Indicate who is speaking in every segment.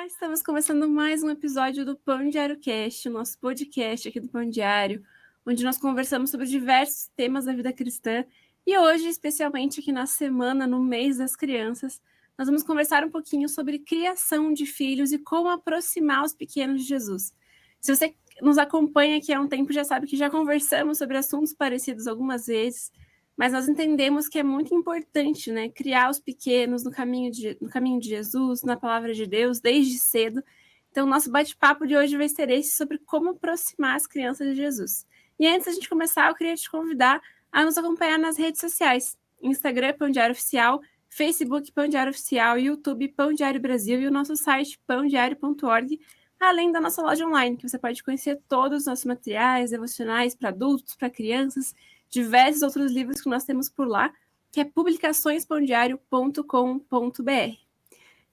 Speaker 1: Estamos começando mais um episódio do Pão Diário Cast, o nosso podcast aqui do Pão Diário, onde nós conversamos sobre diversos temas da vida cristã. E hoje, especialmente aqui na semana, no mês das crianças, nós vamos conversar um pouquinho sobre criação de filhos e como aproximar os pequenos de Jesus. Se você nos acompanha aqui há um tempo, já sabe que já conversamos sobre assuntos parecidos algumas vezes, mas nós entendemos que é muito importante, né, criar os pequenos no caminho de Jesus, na palavra de Deus, desde cedo. Então, o nosso bate-papo de hoje vai ser esse sobre como aproximar as crianças de Jesus. E antes da gente começar, eu queria te convidar a nos acompanhar nas redes sociais. Instagram, Pão Diário Oficial, Facebook, Pão Diário Oficial, YouTube, Pão Diário Brasil e o nosso site, pãodiario.org, além da nossa loja online, que você pode conhecer todos os nossos materiais devocionais para adultos, para crianças, diversos outros livros que nós temos por lá, que é publicaçõespãodiario.com.br.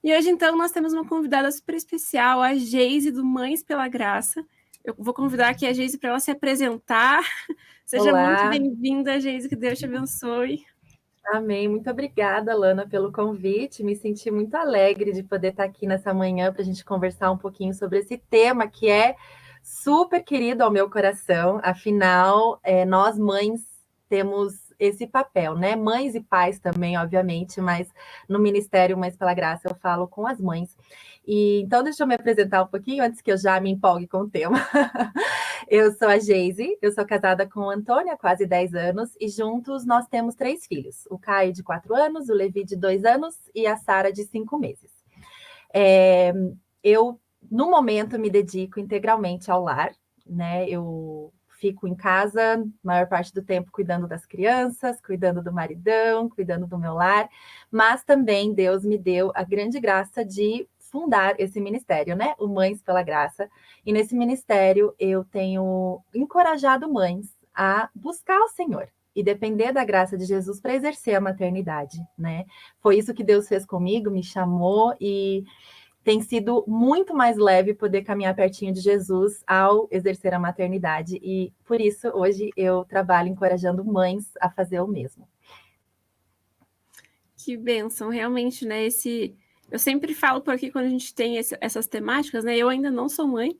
Speaker 1: E hoje, então, nós temos uma convidada super especial, a Geise, do Mães pela Graça. Eu vou convidar aqui a Geise para ela se apresentar. Seja muito
Speaker 2: Olá,
Speaker 1: bem-vinda, Geise, que Deus te abençoe.
Speaker 2: amém. Muito obrigada, Lana, pelo convite. Me senti muito alegre de poder estar aqui nessa manhã para a gente conversar um pouquinho sobre esse tema que é super querido ao meu coração. Afinal, nós mães temos esse papel, né? Mães e pais também, obviamente, mas no Ministério Mães pela Graça eu falo com as mães. E então deixa eu me apresentar um pouquinho antes que eu já me empolgue com o tema. Eu sou a Geise, eu sou casada com o Antônio há quase 10 anos e juntos nós temos 3 filhos. O Caio de 4 anos, o Levi de 2 anos e a Sara de 5 meses. Eu, no momento, me dedico integralmente ao lar, né? Eu fico em casa a maior parte do tempo cuidando das crianças, cuidando do maridão, cuidando do meu lar, mas também Deus me deu a grande graça de fundar esse ministério, né? O Mães pela Graça. E nesse ministério eu tenho encorajado mães a buscar o Senhor e depender da graça de Jesus para exercer a maternidade, né? Foi isso que Deus fez comigo, me chamou e tem sido muito mais leve poder caminhar pertinho de Jesus ao exercer a maternidade. E por isso, hoje, eu trabalho encorajando mães a fazer o mesmo.
Speaker 1: Que bênção, realmente, né? Eu sempre falo por aqui quando a gente tem essas temáticas, né? Eu ainda não sou mãe,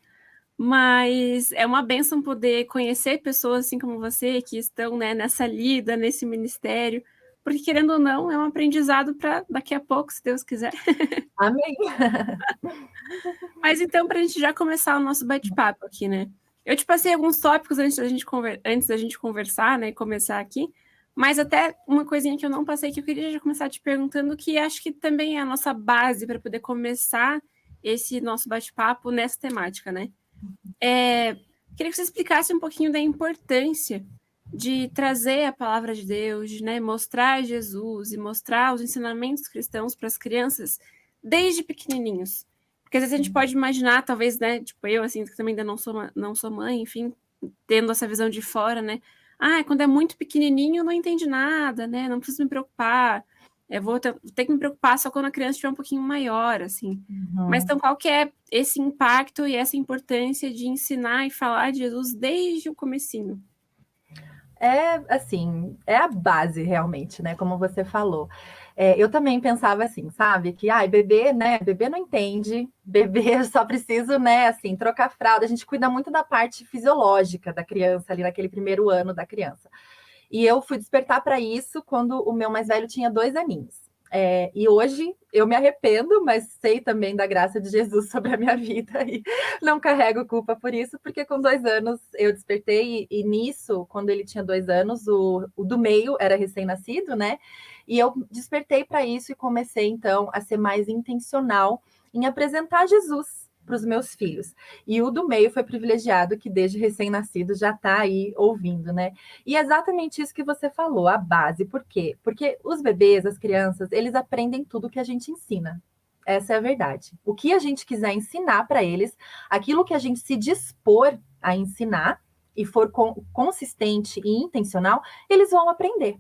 Speaker 1: mas é uma bênção poder conhecer pessoas assim como você, que estão, né, nessa lida, nesse ministério, porque querendo ou não, é um aprendizado para daqui a pouco, se Deus quiser.
Speaker 2: Amém.
Speaker 1: Mas então, para a gente já começar o nosso bate-papo aqui, né? Eu te passei alguns tópicos antes da gente conversar, né, e começar aqui, mas até uma coisinha que eu não passei que eu queria já começar te perguntando, que acho que também é a nossa base para poder começar esse nosso bate-papo nessa temática, né? Queria que você explicasse um pouquinho da importância de trazer a palavra de Deus, né, mostrar Jesus e mostrar os ensinamentos cristãos para as crianças desde pequenininhos. Porque às vezes a gente pode imaginar, talvez, né, tipo eu, assim, que também ainda não sou mãe, enfim, tendo essa visão de fora, né, quando é muito pequenininho não entende nada, né, não preciso me preocupar, eu vou ter que me preocupar só quando a criança estiver um pouquinho maior, assim. Mas então, qual que é esse impacto e essa importância de ensinar e falar de Jesus desde o comecinho?
Speaker 2: Assim, é a base realmente, né? Como você falou. Eu também pensava assim, sabe? Que, bebê, né? Bebê não entende, bebê só preciso, né? Assim, trocar fralda. A gente cuida muito da parte fisiológica da criança ali naquele primeiro ano da criança. E eu fui despertar para isso quando o meu mais velho tinha 2 aninhos. E hoje eu me arrependo, mas sei também da graça de Jesus sobre a minha vida e não carrego culpa por isso, porque com 2 anos eu despertei e nisso, quando ele tinha 2 anos, o do meio era recém-nascido, né? E eu despertei para isso e comecei então a ser mais intencional em apresentar Jesus para os meus filhos. E o do meio foi privilegiado, que desde recém-nascido já está aí ouvindo, né? E é exatamente isso que você falou, a base. Por quê? Porque os bebês, as crianças, eles aprendem tudo que a gente ensina. Essa é a verdade. O que a gente quiser ensinar para eles, aquilo que a gente se dispor a ensinar e for consistente e intencional, eles vão aprender.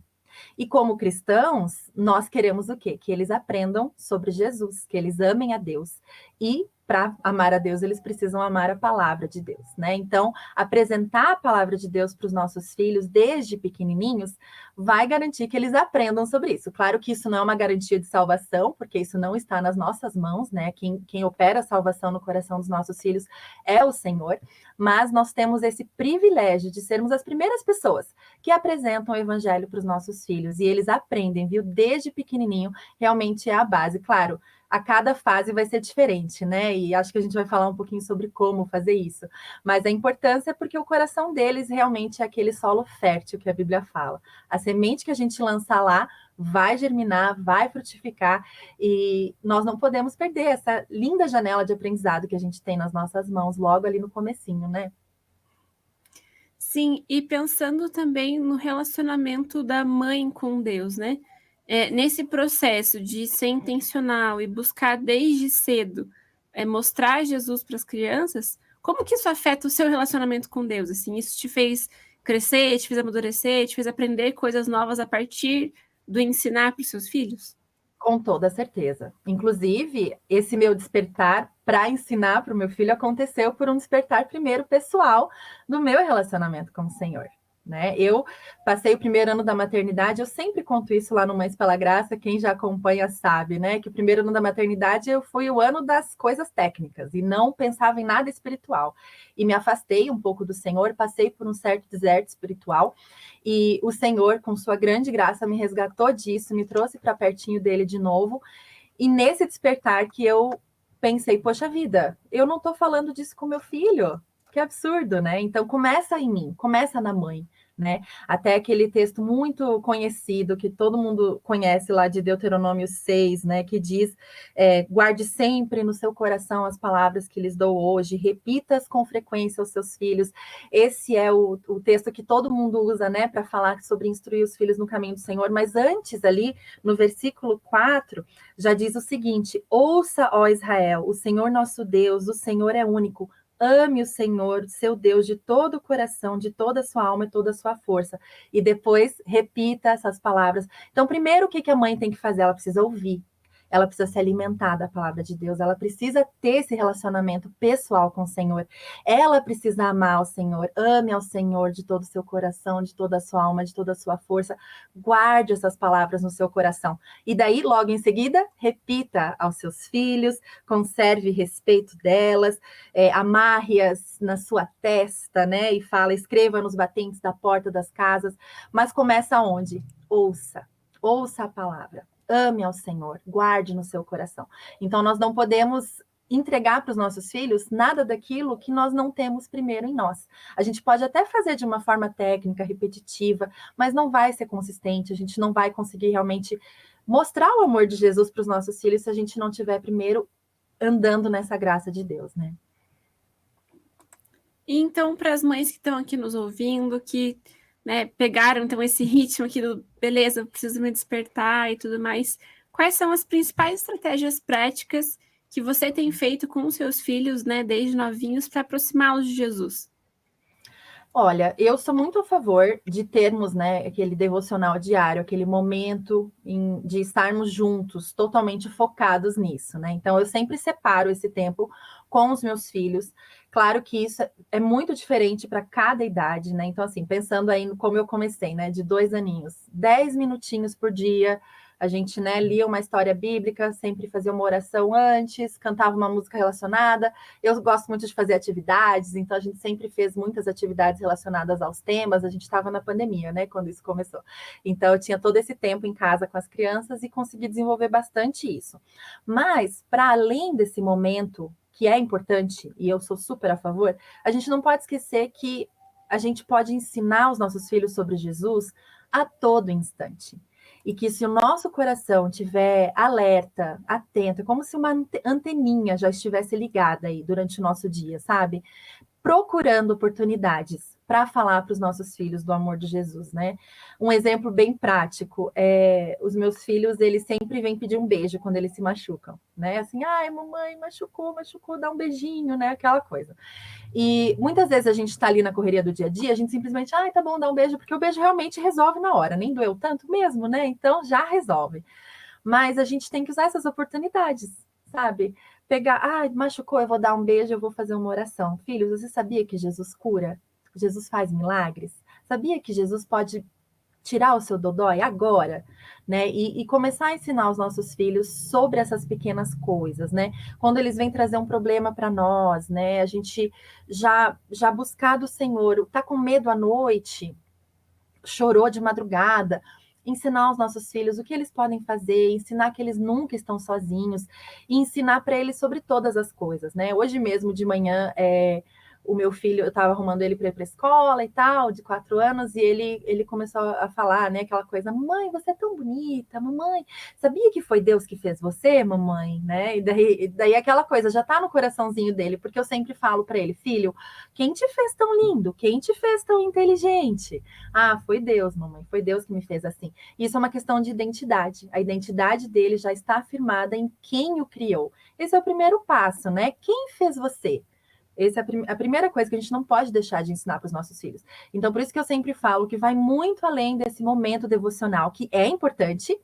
Speaker 2: E como cristãos, nós queremos o quê? Que eles aprendam sobre Jesus, que eles amem a Deus. E para amar a Deus, eles precisam amar a palavra de Deus, né? Então, apresentar a palavra de Deus para os nossos filhos desde pequenininhos vai garantir que eles aprendam sobre isso. Claro que isso não é uma garantia de salvação, porque isso não está nas nossas mãos, né? Quem opera a salvação no coração dos nossos filhos é o Senhor, mas nós temos esse privilégio de sermos as primeiras pessoas que apresentam o evangelho para os nossos filhos, e eles aprendem, viu? Desde pequenininho, realmente é a base. Claro, a cada fase vai ser diferente, né? E acho que a gente vai falar um pouquinho sobre como fazer isso. Mas a importância é porque o coração deles realmente é aquele solo fértil que a Bíblia fala. A semente que a gente lançar lá vai germinar, vai frutificar, e nós não podemos perder essa linda janela de aprendizado que a gente tem nas nossas mãos logo ali no comecinho, né?
Speaker 1: Sim, e pensando também no relacionamento da mãe com Deus, né? Nesse processo de ser intencional e buscar desde cedo mostrar Jesus para as crianças, como que isso afeta o seu relacionamento com Deus? Assim, isso te fez crescer, te fez amadurecer, te fez aprender coisas novas a partir do ensinar para os seus filhos?
Speaker 2: Com toda certeza. Inclusive, esse meu despertar para ensinar para o meu filho aconteceu por um despertar primeiro pessoal do meu relacionamento com o Senhor. Né? Eu passei o primeiro ano da maternidade, eu sempre conto isso lá no Mães pela Graça, quem já acompanha sabe, né? Que o primeiro ano da maternidade eu fui o ano das coisas técnicas e não pensava em nada espiritual. E me afastei um pouco do Senhor, passei por um certo deserto espiritual, e o Senhor, com sua grande graça, me resgatou disso, me trouxe para pertinho dele de novo. E nesse despertar que eu pensei, poxa vida, eu não estou falando disso com meu filho. Que absurdo, né? Então começa em mim, começa na mãe, né? Até aquele texto muito conhecido que todo mundo conhece lá de Deuteronômio 6, né? Que diz: guarde sempre no seu coração as palavras que lhes dou hoje, repita-as com frequência aos seus filhos. Esse é o texto que todo mundo usa, né? Para falar sobre instruir os filhos no caminho do Senhor. Mas antes, ali, no versículo 4, já diz o seguinte: ouça, ó Israel, o Senhor nosso Deus, o Senhor é único. Ame o Senhor, seu Deus, de todo o coração, de toda a sua alma e toda a sua força. E depois repita essas palavras. Então, primeiro, o que a mãe tem que fazer? Ela precisa ouvir. Ela precisa se alimentar da palavra de Deus. Ela precisa ter esse relacionamento pessoal com o Senhor. Ela precisa amar o Senhor. Ame ao Senhor de todo o seu coração, de toda a sua alma, de toda a sua força. Guarde essas palavras no seu coração. E daí, logo em seguida, repita aos seus filhos, conserve respeito delas, amarre-as na sua testa, né? E fala, escreva nos batentes da porta das casas. Mas começa onde? Ouça. Ouça a palavra. Ame ao Senhor. Guarde no seu coração. Então, nós não podemos entregar para os nossos filhos nada daquilo que nós não temos primeiro em nós. A gente pode até fazer de uma forma técnica, repetitiva, mas não vai ser consistente, a gente não vai conseguir realmente mostrar o amor de Jesus para os nossos filhos se a gente não tiver primeiro andando nessa graça de Deus, né?
Speaker 1: E então, para as mães que estão aqui nos ouvindo, que pegaram então esse ritmo aqui do beleza, preciso me despertar e tudo mais, quais são as principais estratégias práticas que você tem feito com os seus filhos, né, desde novinhos, para aproximá-los de Jesus?
Speaker 2: Olha, eu sou muito a favor de termos, né, aquele devocional diário, aquele momento de estarmos juntos, totalmente focados nisso, né? Então, eu sempre separo esse tempo com os meus filhos. Claro que isso é muito diferente para cada idade, né? Então, assim, pensando aí no como eu comecei, né, de 2 aninhos, 10 minutinhos por dia. A gente, né, lia uma história bíblica, sempre fazia uma oração antes, cantava uma música relacionada. Eu gosto muito de fazer atividades, então a gente sempre fez muitas atividades relacionadas aos temas. A gente estava na pandemia, né, quando isso começou. Então eu tinha todo esse tempo em casa com as crianças e consegui desenvolver bastante isso. Mas, para além desse momento, que é importante, e eu sou super a favor, a gente não pode esquecer que a gente pode ensinar os nossos filhos sobre Jesus a todo instante. E que se o nosso coração estiver alerta, atento, como se uma anteninha já estivesse ligada aí durante o nosso dia, sabe? Procurando oportunidades para falar para os nossos filhos do amor de Jesus, né? Um exemplo bem prático é os meus filhos, eles sempre vêm pedir um beijo quando eles se machucam, né? Assim, ai, mamãe, machucou, dá um beijinho, né? Aquela coisa. E muitas vezes a gente está ali na correria do dia a dia, a gente simplesmente, ai, tá bom, dá um beijo, porque o beijo realmente resolve na hora, nem doeu tanto mesmo, né? Então já resolve. Mas a gente tem que usar essas oportunidades, sabe? pegar, machucou, eu vou dar um beijo, eu vou fazer uma oração. Filhos, você sabia que Jesus cura? Jesus faz milagres? Sabia que Jesus pode tirar o seu dodói agora, né? E começar a ensinar os nossos filhos sobre essas pequenas coisas, né? Quando eles vêm trazer um problema para nós, né? A gente já buscar do Senhor, tá com medo à noite, chorou de madrugada, ensinar os nossos filhos o que eles podem fazer, ensinar que eles nunca estão sozinhos, e ensinar para eles sobre todas as coisas, né? Hoje mesmo de manhã, o meu filho, eu estava arrumando ele para ir para a escola e tal, de 4 anos, e ele começou a falar, né, aquela coisa, mamãe, você é tão bonita, mamãe, sabia que foi Deus que fez você, mamãe, né? E daí aquela coisa já tá no coraçãozinho dele, porque eu sempre falo para ele, filho, quem te fez tão lindo? Quem te fez tão inteligente? Foi Deus, mamãe, foi Deus que me fez assim. Isso é uma questão de identidade. A identidade dele já está afirmada em quem o criou. Esse é o primeiro passo, né? Quem fez você? Essa é a primeira coisa que a gente não pode deixar de ensinar para os nossos filhos. Então, por isso que eu sempre falo que vai muito além desse momento devocional, que é importante,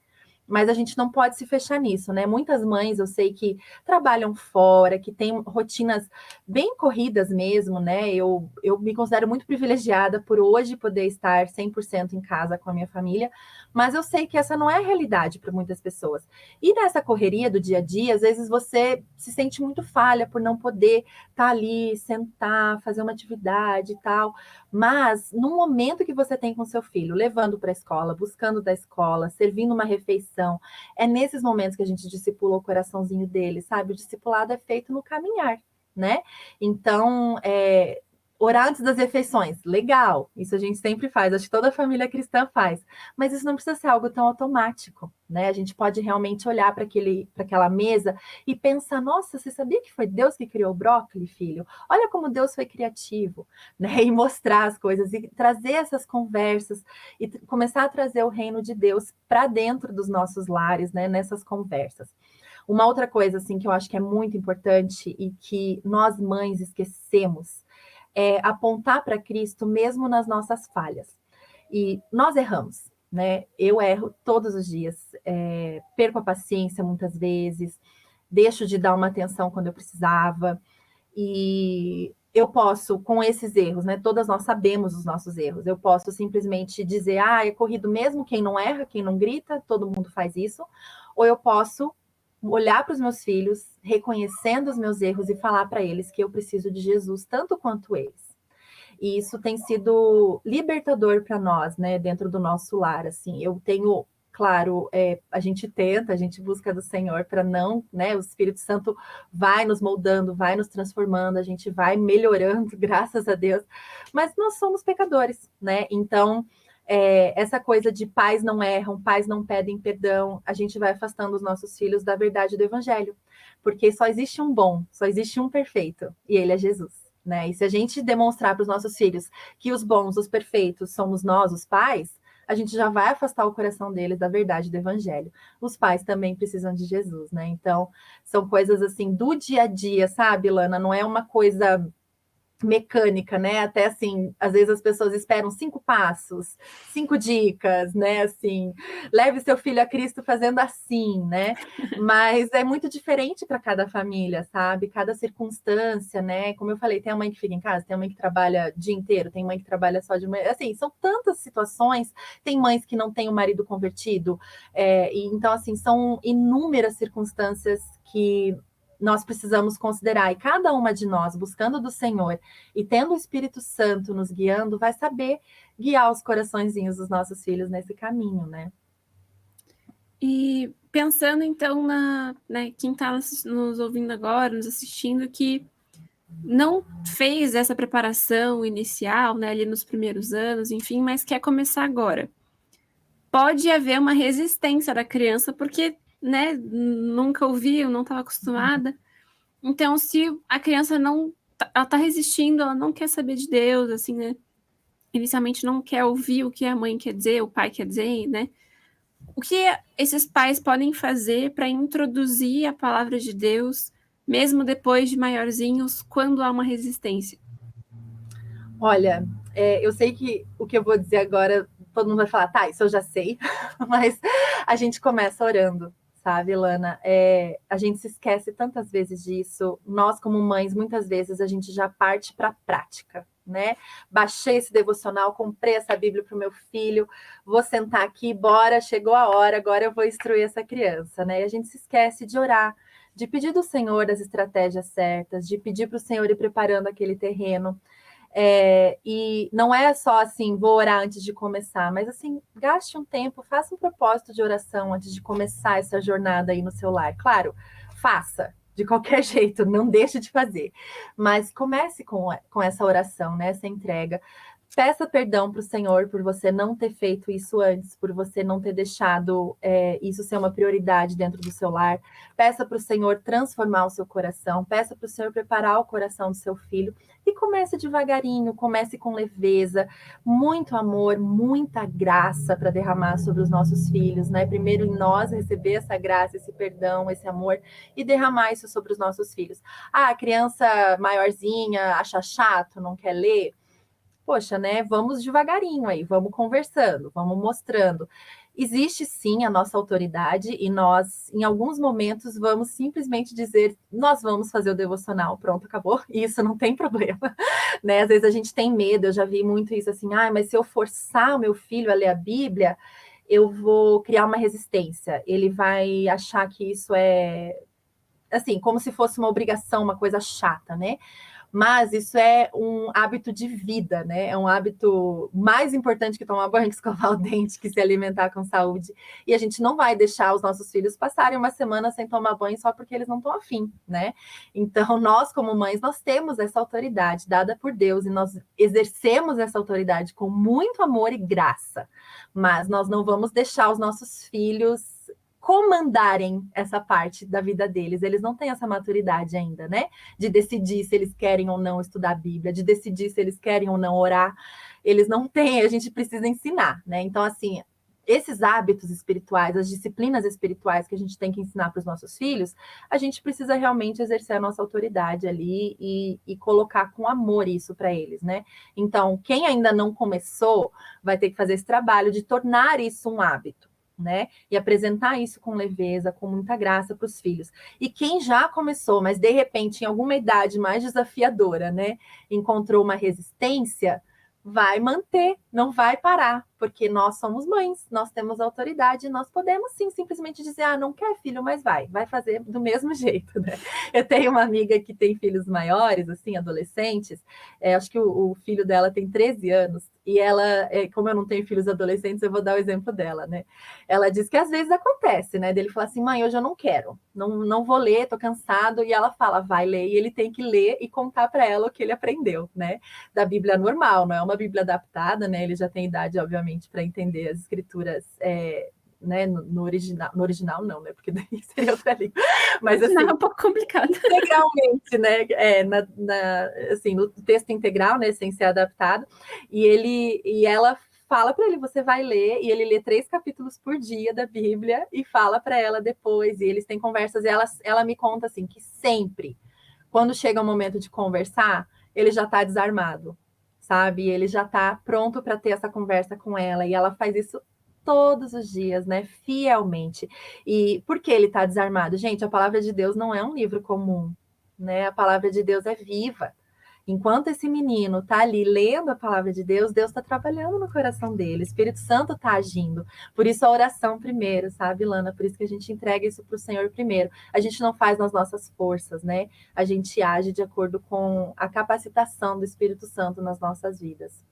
Speaker 2: mas a gente não pode se fechar nisso, né? Muitas mães eu sei que trabalham fora, que têm rotinas bem corridas mesmo, né? Eu me considero muito privilegiada por hoje poder estar 100% em casa com a minha família, mas eu sei que essa não é a realidade para muitas pessoas. E nessa correria do dia a dia, às vezes você se sente muito falha por não poder estar ali, sentar, fazer uma atividade e tal. Mas no momento que você tem com seu filho, levando para a escola, buscando da escola, servindo uma refeição, é nesses momentos que a gente discipula o coraçãozinho dele, sabe? O discipulado é feito no caminhar, né? Então, orar antes das refeições, legal, isso a gente sempre faz, acho que toda família cristã faz, mas isso não precisa ser algo tão automático, né? A gente pode realmente olhar para aquela mesa e pensar, nossa, você sabia que foi Deus que criou o brócolis, filho? Olha como Deus foi criativo, né? E mostrar as coisas e trazer essas conversas e começar a trazer o reino de Deus para dentro dos nossos lares, né? Nessas conversas. Uma outra coisa, assim, que eu acho que é muito importante e que nós mães esquecemos é apontar para Cristo mesmo nas nossas falhas. E nós erramos, né? Eu erro todos os dias, perco a paciência muitas vezes, deixo de dar uma atenção quando eu precisava, e eu posso, com esses erros, né? Todas nós sabemos os nossos erros, eu posso simplesmente dizer, é corrido mesmo, quem não erra, quem não grita, todo mundo faz isso, ou eu posso olhar para os meus filhos, reconhecendo os meus erros e falar para eles que eu preciso de Jesus tanto quanto eles. E isso tem sido libertador para nós, né, dentro do nosso lar, assim. Eu tenho, claro, a gente tenta, a gente busca do Senhor para não, né, o Espírito Santo vai nos moldando, vai nos transformando, a gente vai melhorando, graças a Deus, mas nós somos pecadores, né? Então, essa coisa de pais não erram, pais não pedem perdão, a gente vai afastando os nossos filhos da verdade do Evangelho, porque só existe um bom, só existe um perfeito, e ele é Jesus. Né? E se a gente demonstrar para os nossos filhos que os bons, os perfeitos, somos nós, os pais, a gente já vai afastar o coração deles da verdade do evangelho. Os pais também precisam de Jesus, né? Então, são coisas assim do dia a dia, sabe, Lana? Não é uma coisa mecânica, né? Até assim, às vezes as pessoas esperam 5 passos, 5 dicas, né? Assim, leve seu filho a Cristo fazendo assim, né? Mas é muito diferente para cada família, sabe? Cada circunstância, né? Como eu falei, tem a mãe que fica em casa, tem a mãe que trabalha o dia inteiro, tem mãe que trabalha só de manhã. Assim, são tantas situações. Tem mães que não têm o marido convertido. E então, assim, são inúmeras circunstâncias que nós precisamos considerar, e cada uma de nós, buscando do Senhor e tendo o Espírito Santo nos guiando, vai saber guiar os coraçõezinhos dos nossos filhos nesse caminho, né?
Speaker 1: E pensando então né, quem está nos ouvindo agora, nos assistindo, que não fez essa preparação inicial, né, ali nos primeiros anos, enfim, mas quer começar agora. Pode haver uma resistência da criança, porque, né, nunca ouviu, não estava acostumada. Então, se a criança não, ela tá resistindo, ela não quer saber de Deus, assim, né? Inicialmente não quer ouvir o que a mãe quer dizer, o pai quer dizer, né? O que esses pais podem fazer para introduzir a palavra de Deus, mesmo depois de maiorzinhos, quando há uma resistência?
Speaker 2: Olha, eu sei que o que eu vou dizer agora, todo mundo vai falar, tá, isso eu já sei, mas a gente começa orando, sabe, Lana? A gente se esquece tantas vezes disso. Nós, como mães, muitas vezes a gente já parte para a prática, né? Baixei esse devocional, comprei essa Bíblia para o meu filho, vou sentar aqui, bora, chegou a hora, agora eu vou instruir essa criança, né? E a gente se esquece de orar, de pedir do Senhor as estratégias certas, de pedir para o Senhor ir preparando aquele terreno. E não é só assim, vou orar antes de começar, mas assim, gaste um tempo, faça um propósito de oração antes de começar essa jornada aí no seu lar. Claro, faça, de qualquer jeito, não deixe de fazer. Mas comece com essa oração, né? Essa entrega. Peça perdão para o Senhor por você não ter feito isso antes, por você não ter deixado isso ser uma prioridade dentro do seu lar. Peça para o Senhor transformar o seu coração, peça para o Senhor preparar o coração do seu filho e comece devagarinho, comece com leveza, muito amor, muita graça para derramar sobre os nossos filhos, né? Primeiro em nós receber essa graça, esse perdão, esse amor e derramar isso sobre os nossos filhos. Ah, a criança maiorzinha acha chato, não quer ler. Poxa, né? Vamos devagarinho aí, vamos conversando, vamos mostrando. Existe sim a nossa autoridade e nós, em alguns momentos, vamos simplesmente dizer: nós vamos fazer o devocional, pronto, acabou. E isso não tem problema, né? Às vezes a gente tem medo, eu já vi muito isso assim: mas se eu forçar o meu filho a ler a Bíblia, eu vou criar uma resistência. Ele vai achar que isso é assim, como se fosse uma obrigação, uma coisa chata, né? Mas isso é um hábito de vida, né? É um hábito mais importante que tomar banho, que escovar o dente, que se alimentar com saúde. E a gente não vai deixar os nossos filhos passarem uma semana sem tomar banho só porque eles não estão afim, né? Então, nós, como mães, nós temos essa autoridade dada por Deus e nós exercemos essa autoridade com muito amor e graça. Mas nós não vamos deixar os nossos filhos comandarem essa parte da vida deles. Eles não têm essa maturidade ainda, né? De decidir se eles querem ou não estudar a Bíblia, de decidir se eles querem ou não orar. Eles não têm, a gente precisa ensinar, né? Então, assim, esses hábitos espirituais, as disciplinas espirituais que a gente tem que ensinar para os nossos filhos, a gente precisa realmente exercer a nossa autoridade ali e colocar com amor isso para eles, né? Então, quem ainda não começou vai ter que fazer esse trabalho de tornar isso um hábito, né? E apresentar isso com leveza, com muita graça para os filhos. E quem já começou, mas de repente em alguma idade mais desafiadora, né, encontrou uma resistência, vai manter, não vai parar, porque nós somos mães, nós temos autoridade, nós podemos sim simplesmente dizer: não quer filho, mas vai fazer do mesmo jeito, né? Eu tenho uma amiga que tem filhos maiores, assim, adolescentes, acho que o filho dela tem 13 anos, e ela, como eu não tenho filhos adolescentes, eu vou dar o exemplo dela, né? Ela diz que às vezes acontece, né? Dele falar assim: mãe, hoje eu não quero, não vou ler, tô cansado, e ela fala: vai ler, e ele tem que ler e contar para ela o que ele aprendeu, né? Da Bíblia normal, não é uma Bíblia adaptada, né? Ele já tem idade, obviamente, para entender as escrituras, né? No original não, né? Porque daí seria outra língua. Mas assim,
Speaker 1: não, é um pouco complicado.
Speaker 2: Integralmente, né? Assim, no texto integral, né? Sem ser adaptado. E ela fala para ele: você vai ler, e ele lê 3 capítulos por dia da Bíblia e fala para ela depois. E eles têm conversas, e ela me conta assim que sempre, quando chega o momento de conversar, ele já está desarmado, sabe? Ele já está pronto para ter essa conversa com ela, e ela faz isso todos os dias, né? Fielmente. E por que ele está desarmado? Gente, a palavra de Deus não é um livro comum, né? A palavra de Deus é viva. Enquanto esse menino está ali lendo a palavra de Deus, Deus está trabalhando no coração dele, o Espírito Santo está agindo. Por isso a oração primeiro, sabe, Lana? Por isso que a gente entrega isso para o Senhor primeiro. A gente não faz nas nossas forças, né? A gente age de acordo com a capacitação do Espírito Santo nas nossas vidas.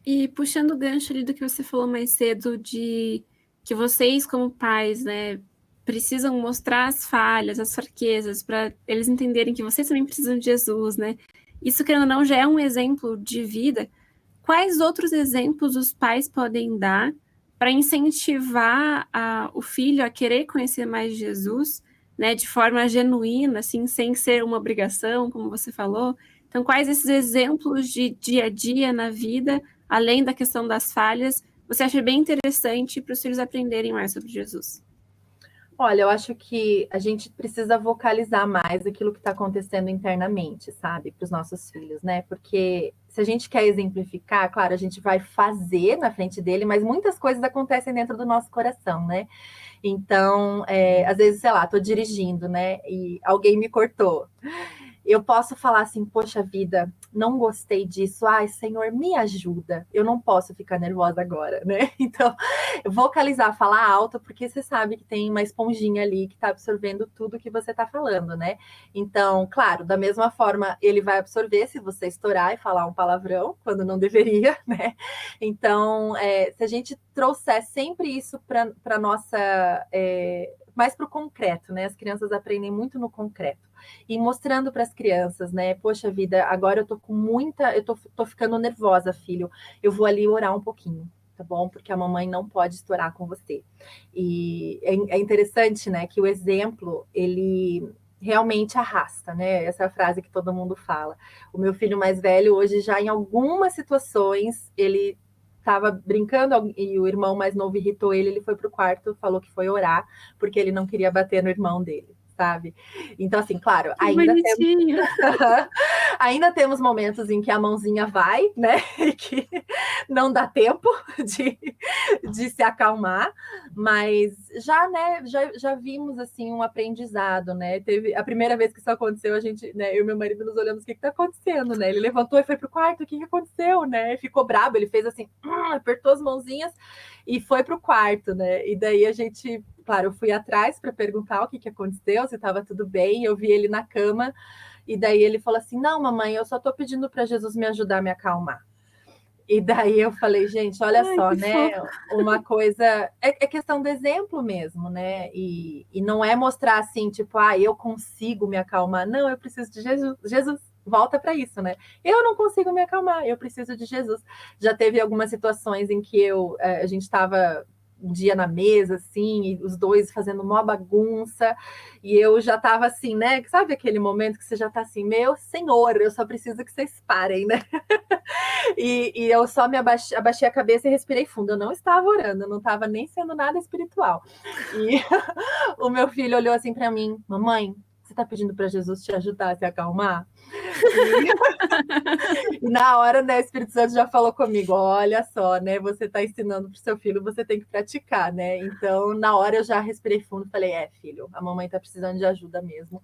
Speaker 1: E puxando o gancho ali do que você falou mais cedo, de que vocês, como pais, né, precisam mostrar as falhas, as fraquezas, para eles entenderem que vocês também precisam de Jesus, né? Isso, querendo ou não, já é um exemplo de vida. Quais outros exemplos os pais podem dar para incentivar o filho a querer conhecer mais Jesus, né, de forma genuína, assim, sem ser uma obrigação, como você falou? Então, quais esses exemplos de dia a dia na vida, além da questão das falhas, você acha bem interessante para os filhos aprenderem mais sobre Jesus?
Speaker 2: Olha, eu acho que a gente precisa vocalizar mais aquilo que está acontecendo internamente, sabe, para os nossos filhos, né? Porque se a gente quer exemplificar, claro, a gente vai fazer na frente dele, mas muitas coisas acontecem dentro do nosso coração, né? Então, às vezes, sei lá, estou dirigindo, né? E alguém me cortou. Eu posso falar assim, poxa vida, não gostei disso. Ai, Senhor, me ajuda. Eu não posso ficar nervosa agora, né? Então, vocalizar, falar alto, porque você sabe que tem uma esponjinha ali que está absorvendo tudo que você está falando, né? Então, claro, da mesma forma, ele vai absorver se você estourar e falar um palavrão, quando não deveria, né? Então, se a gente trouxer sempre isso para nossa. Mais para o concreto, né? As crianças aprendem muito no concreto e mostrando para as crianças, né? Poxa vida, agora eu tô com muita, tô ficando nervosa, filho. Eu vou ali orar um pouquinho, tá bom? Porque a mamãe não pode estourar com você. E é interessante, né? Que o exemplo ele realmente arrasta, né? Essa é a frase que todo mundo fala. O meu filho mais velho hoje já em algumas situações ele estava brincando e o irmão mais novo irritou ele, ele foi pro quarto, falou que foi orar porque ele não queria bater no irmão dele, sabe? Então, assim, claro,
Speaker 1: Que bonitinho.
Speaker 2: ainda temos momentos em que a mãozinha vai, né? E que não dá tempo de, de se acalmar, mas já, né, já vimos assim um aprendizado, né? Teve a primeira vez que isso aconteceu, a gente, né, eu e meu marido nos olhamos, o que está acontecendo, né? Ele levantou e foi pro quarto, o que aconteceu, né? Ficou brabo, ele fez assim, apertou as mãozinhas e foi pro quarto, né? E daí a gente, claro, eu fui atrás para perguntar o que aconteceu, se estava tudo bem. Eu vi ele na cama e daí ele falou assim: "Não, mamãe, eu só estou pedindo para Jesus me ajudar a me acalmar". E daí eu falei, gente, olha
Speaker 1: Ai,
Speaker 2: só,
Speaker 1: que
Speaker 2: né?
Speaker 1: fofo.
Speaker 2: Uma coisa é questão do exemplo mesmo, né? E não é mostrar assim, tipo, eu consigo me acalmar. Não, eu preciso de Jesus. Jesus, volta para isso, né? Eu não consigo me acalmar, eu preciso de Jesus. Já teve algumas situações em que a gente estava um dia na mesa, assim, e os dois fazendo uma bagunça, e eu já estava assim, né? Sabe aquele momento que você já está assim, meu senhor, eu só preciso que vocês parem, né? E eu só abaixei a cabeça e respirei fundo. Eu não estava orando, eu não estava nem sendo nada espiritual. E o meu filho olhou assim para mim: "Mamãe, você está pedindo para Jesus te ajudar a se acalmar?" E, e na hora, né, o Espírito Santo já falou comigo: "Olha só, né, você está ensinando para o seu filho, você tem que praticar, né?" Então, na hora eu já respirei fundo e falei: filho, a mamãe está precisando de ajuda mesmo.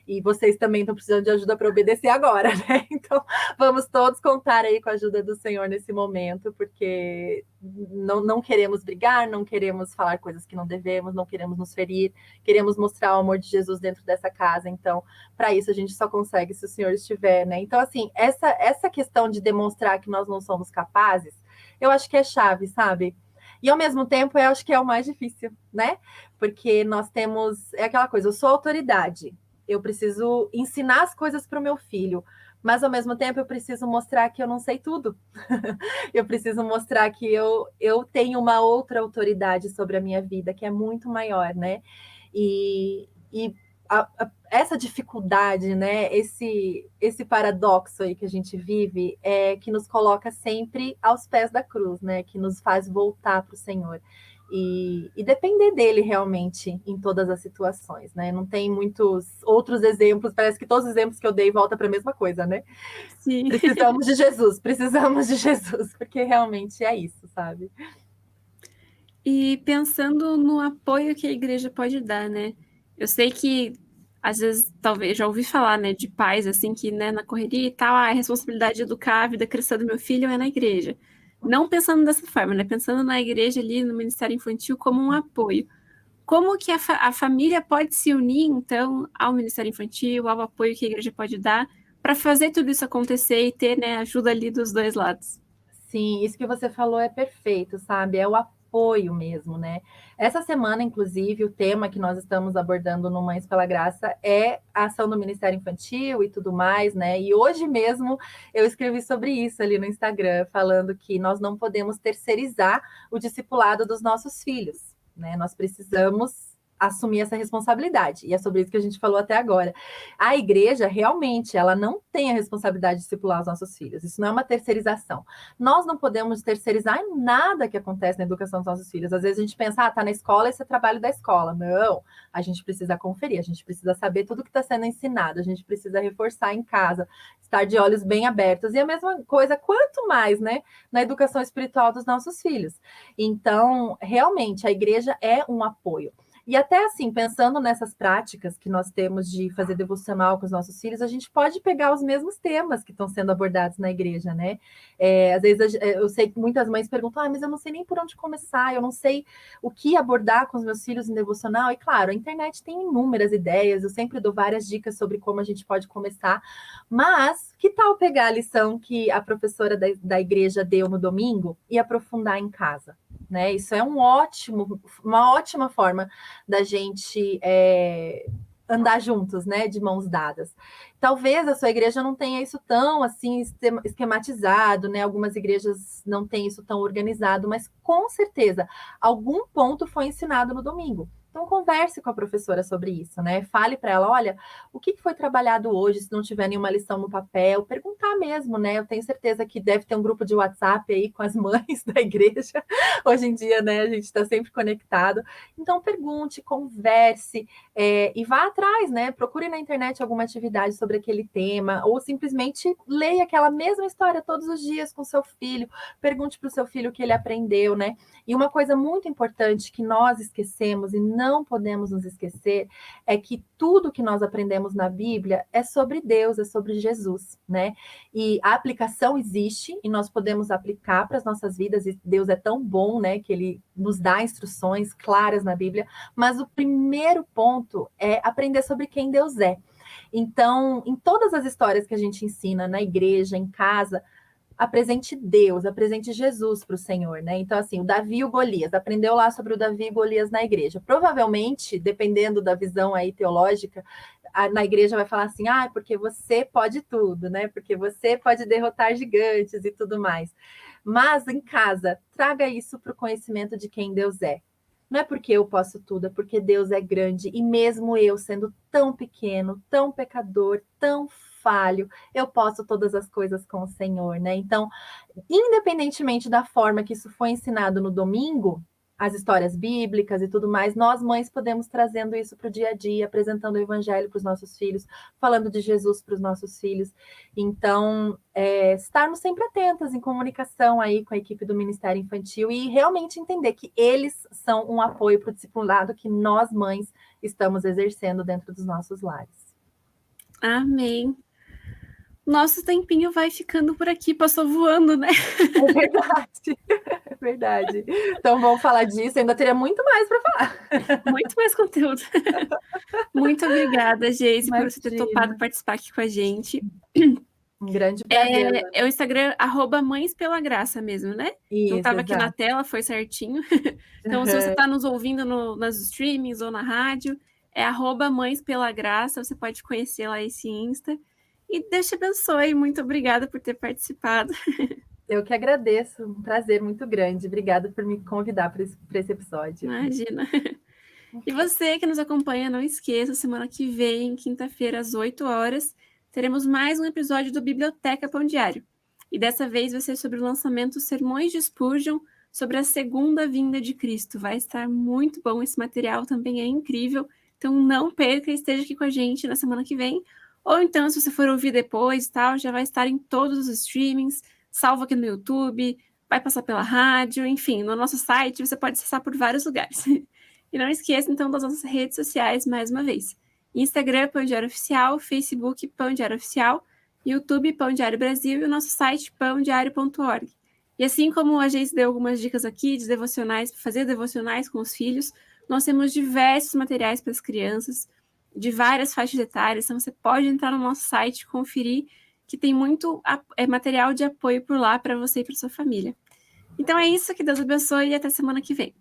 Speaker 2: E vocês também estão precisando de ajuda para obedecer agora, né? Então, vamos todos contar aí com a ajuda do Senhor nesse momento, porque não queremos brigar, não queremos falar coisas que não devemos, não queremos nos ferir, queremos mostrar o amor de Jesus dentro dessa casa. Então, para isso a gente só consegue se o Senhor estiver, né? Então, assim, essa questão de demonstrar que nós não somos capazes, eu acho que é chave, sabe? E ao mesmo tempo, eu acho que é o mais difícil, né? Porque nós temos, é aquela coisa, eu sou autoridade, eu preciso ensinar as coisas para o meu filho, mas ao mesmo tempo eu preciso mostrar que eu não sei tudo. Eu preciso mostrar que eu tenho uma outra autoridade sobre a minha vida, que é muito maior, né? E essa dificuldade, né? Esse paradoxo aí que a gente vive é que nos coloca sempre aos pés da cruz, né? Que nos faz voltar para o Senhor. E depender dele realmente em todas as situações, né? Não tem muitos outros exemplos, parece que todos os exemplos que eu dei voltam para a mesma coisa, né?
Speaker 1: Sim.
Speaker 2: Precisamos de Jesus, porque realmente é isso, sabe?
Speaker 1: E pensando no apoio que a igreja pode dar, né? Eu sei que às vezes, talvez, já ouvi falar, né, de pais assim que, né, na correria e tal, a responsabilidade de educar a vida cristã do meu filho é na igreja. Não pensando dessa forma, né? Pensando na igreja ali, no ministério infantil como um apoio. Como que a família pode se unir, então, ao ministério infantil, ao apoio que a igreja pode dar, para fazer tudo isso acontecer e ter, né, ajuda ali dos dois lados?
Speaker 2: Sim, isso que você falou é perfeito, sabe? É o apoio mesmo, né? Essa semana, inclusive, o tema que nós estamos abordando no Mães pela Graça é a ação do Ministério Infantil e tudo mais, né? E hoje mesmo eu escrevi sobre isso ali no Instagram, falando que nós não podemos terceirizar o discipulado dos nossos filhos, né? Nós precisamos assumir essa responsabilidade. E é sobre isso que a gente falou até agora. A igreja, realmente, ela não tem a responsabilidade de discipular os nossos filhos. Isso não é uma terceirização. Nós não podemos terceirizar nada que acontece na educação dos nossos filhos. Às vezes a gente pensa, tá na escola, esse é trabalho da escola. Não, a gente precisa conferir, a gente precisa saber tudo que está sendo ensinado, a gente precisa reforçar em casa, estar de olhos bem abertos. E a mesma coisa, quanto mais, né, na educação espiritual dos nossos filhos. Então, realmente, a igreja é um apoio. E até assim, pensando nessas práticas que nós temos de fazer devocional com os nossos filhos, a gente pode pegar os mesmos temas que estão sendo abordados na igreja, né? Às vezes eu sei que muitas mães perguntam, mas eu não sei nem por onde começar, eu não sei o que abordar com os meus filhos em devocional. E claro, a internet tem inúmeras ideias, eu sempre dou várias dicas sobre como a gente pode começar, mas que tal pegar a lição que a professora da igreja deu no domingo e aprofundar em casa? Né? Isso é uma ótima forma da gente andar juntos, né, de mãos dadas. Talvez a sua igreja não tenha isso tão assim esquematizado, né? Algumas igrejas não têm isso tão organizado, mas com certeza algum ponto foi ensinado no domingo. Então converse com a professora sobre isso, né? Fale para ela, olha, o que foi trabalhado hoje, se não tiver nenhuma lição no papel, perguntar mesmo, né? Eu tenho certeza que deve ter um grupo de WhatsApp aí com as mães da igreja. Hoje em dia, né, a gente está sempre conectado. Então pergunte, converse, e vá atrás, né? Procure na internet alguma atividade sobre aquele tema, ou simplesmente leia aquela mesma história todos os dias com seu filho, pergunte para o seu filho o que ele aprendeu, né? E uma coisa muito importante que nós esquecemos e não podemos nos esquecer é que tudo que nós aprendemos na Bíblia é sobre Deus, é sobre Jesus, né? E a aplicação existe e nós podemos aplicar para as nossas vidas, e Deus é tão bom, né, que ele nos dá instruções claras na Bíblia, mas o primeiro ponto é aprender sobre quem Deus é. Então, em todas as histórias que a gente ensina na igreja, em casa, apresente Deus, apresente Jesus para o Senhor, né? Então, assim, o Davi e o Golias, aprendeu lá sobre o Davi e Golias na igreja. Provavelmente, dependendo da visão aí teológica, na igreja vai falar assim, porque você pode tudo, né? Porque você pode derrotar gigantes e tudo mais. Mas em casa, traga isso para o conhecimento de quem Deus é. Não é porque eu posso tudo, é porque Deus é grande. E mesmo eu sendo tão pequeno, tão pecador, tão falho, eu posso todas as coisas com o Senhor, né? Então, independentemente da forma que isso foi ensinado no domingo, as histórias bíblicas e tudo mais, nós mães podemos trazendo isso para o dia a dia, apresentando o evangelho para os nossos filhos, falando de Jesus para os nossos filhos. Então, estarmos sempre atentas em comunicação aí com a equipe do Ministério Infantil e realmente entender que eles são um apoio para o discipulado que nós mães estamos exercendo dentro dos nossos lares.
Speaker 1: Amém. Nosso tempinho vai ficando por aqui, passou voando, né?
Speaker 2: É verdade, é verdade. Então vamos falar disso, ainda teria muito mais para falar.
Speaker 1: Muito mais conteúdo. Muito obrigada, Geise, por você ter
Speaker 2: Imagina.
Speaker 1: topado participar aqui com a gente.
Speaker 2: Um grande prazer.
Speaker 1: É o Instagram, @mãespelagraça mesmo, né?
Speaker 2: Isso,
Speaker 1: Não estava aqui na
Speaker 2: exato.
Speaker 1: tela, foi certinho. Então, se você está nos ouvindo nas streamings ou na rádio, é @mãespelagraça, você pode conhecer lá esse Insta. E Deus te abençoe, muito obrigada por ter participado.
Speaker 2: Eu que agradeço, um prazer muito grande. Obrigada por me convidar para esse episódio.
Speaker 1: Imagina. E você que nos acompanha, não esqueça, semana que vem, quinta-feira, às 8 horas, teremos mais um episódio do Biblioteca Pão Diário. E dessa vez vai ser sobre o lançamento Sermões de Spurgeon, sobre a segunda vinda de Cristo. Vai estar muito bom, esse material também é incrível. Então não perca, esteja aqui com a gente na semana que vem. Ou então, se você for ouvir depois, tal, já vai estar em todos os streamings, salvo aqui no YouTube, vai passar pela rádio, enfim, no nosso site, você pode acessar por vários lugares. E não esqueça, então, das nossas redes sociais, mais uma vez. Instagram, Pão Diário Oficial, Facebook, Pão Diário Oficial, YouTube, Pão Diário Brasil e o nosso site, pãodiario.org. E assim como a gente deu algumas dicas aqui de devocionais, para fazer devocionais com os filhos, nós temos diversos materiais para as crianças, de várias faixas etárias, então você pode entrar no nosso site e conferir que tem muito material de apoio por lá para você e para sua família. Então é isso, que Deus abençoe e até semana que vem.